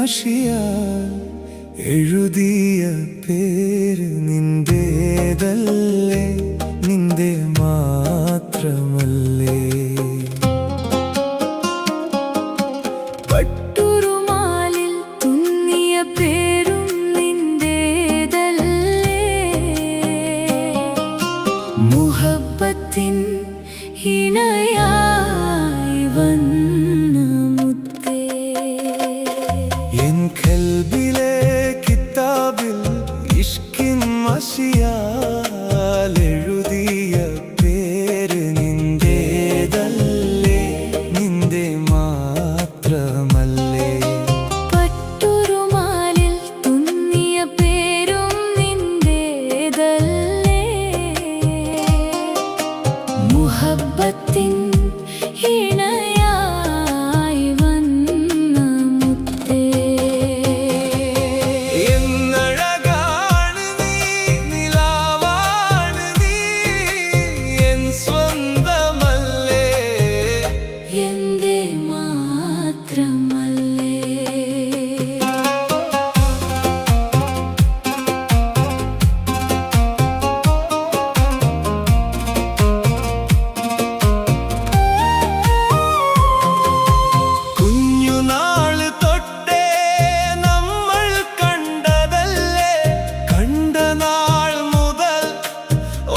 മഷിയാൽ എഴുതിയ പേര് നിന്റേതല്ലേ, നിന്റെ മാത്രമല്ലേ. പട്ടുറുമാലിൽ തുന്നിയ പേരും നിന്റേതല്ലേ, മുഹബ്ബത്തിൻ ഇണയായി വന്ന മുത്തേ. എൻ കൽബിലെ കിതാബിൽ ഇഷ്കിൻ മഷിയാൽ എഴുതിയ പേര് നിന്റേതല്ലേ, നിന്റെ മാത്രമല്ലേ. പട്ടുറുമാലിൽ തുന്നിയ പേരും നിന്റേതല്ലേ, മുഹബ്ബത്തിൻ ഇണയായി വന്ന മുത്തേ. എന്നഴകാണ് നീ, നിലാവാണ് നീ, എൻ സ്വന്തമല്ലേ, എന്റെ മാത്രമല്ലേ. കുഞ്ഞുനാള് തൊട്ടേ നമ്മൾ കണ്ടതല്ലേ, കണ്ട നാൾ മുതൽ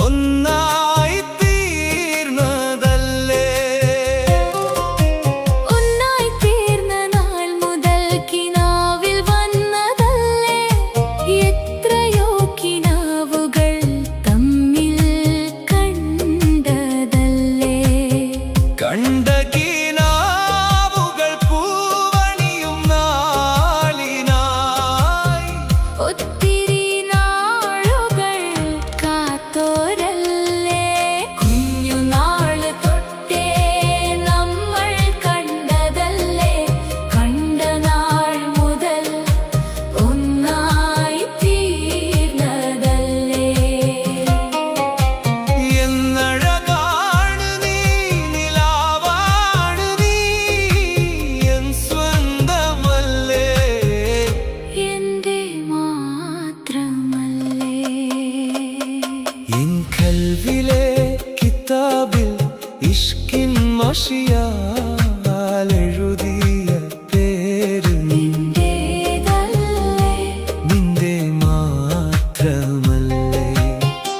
ഒന്നായി തീർന്നതല്ലേ. ഒന്നായി തീർന്ന നാൾ മുതൽ കിനാവിൽ വന്നതല്ലേ, എത്രയോ കിനാവുകൾ തമ്മിൽ കണ്ടതല്ലേ. കണ്ട കിനാവുകൾ പൂവണിയും നാളിനായി, ഒത്തിരി നാളുകൾ കാത്തോരല്ലേ. കുഞ്ഞുനാള് തൊട്ടേ നമ്മൾ കണ്ടതല്ലേ, കണ്ട നാൾ മുതൽ ഒന്നായി തീർന്നതല്ലേ. എന്നഴകാണ് നീ, നിലാവാണ് നീ, എൻ സ്വന്തമല്ലേ, എന്റെ മാത്രമല്ലേ. എൻ കൽവിലെ കിതാബിൽ ഇഷ്കിൻ മഷിയാൽ എഴുതിയ പേര് നിന്റേതല്ലേ, നിന്റെ മാത്രമല്ലേ.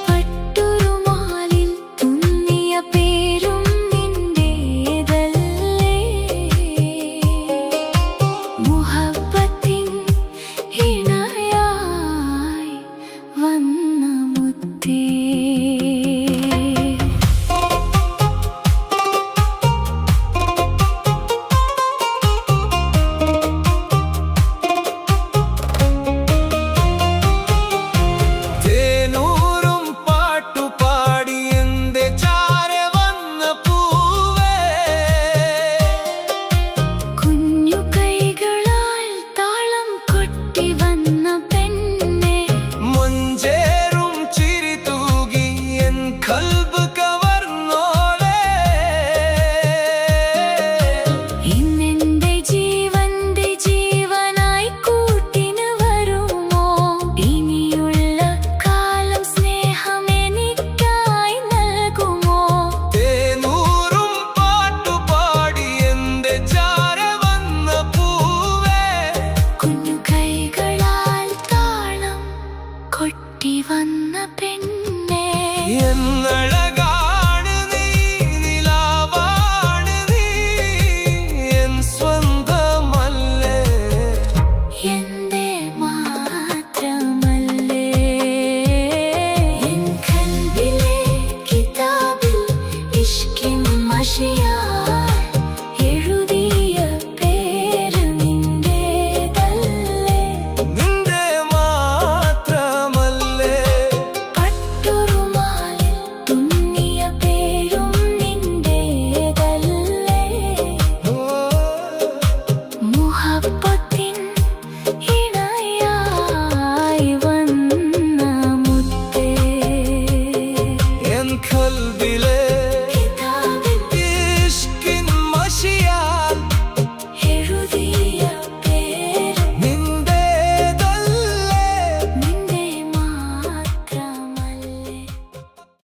പട്ടുറുമാലിൽ തുന്നിയ പേരും നിന്റേതല്ലേ, മുഹബ്ബത്തിൻ ഇണയായി വന്ന മുത്തേ. തേനൂറും പാട്ടുപാടി എന്റെ ചാരെ വന്ന പൂവേ, കുഞ്ഞു കൈകളാൽ താളം കൊട്ടി വന്ന പെണ്ണെ, മൊഞ്ചേറും ചിരി തൂകി എൻ കൽബ് കവർന്നോളെ. ഇന്നെന്റെ ജീവന്റെ ജീവനായി കൂട്ടിന് വരുമോ, ഇനിയുള്ള കാലം സ്നേഹം എനിക്കായി നൽകുമോ. തേനൂറും പാട്ടുപാടി എന്റെ ചാരെ വന്ന പൂവേ, കുഞ്ഞു കൈകളാൽ താളം കൊട്ടി വന്ന പെണ്ണെ, എന്നഴ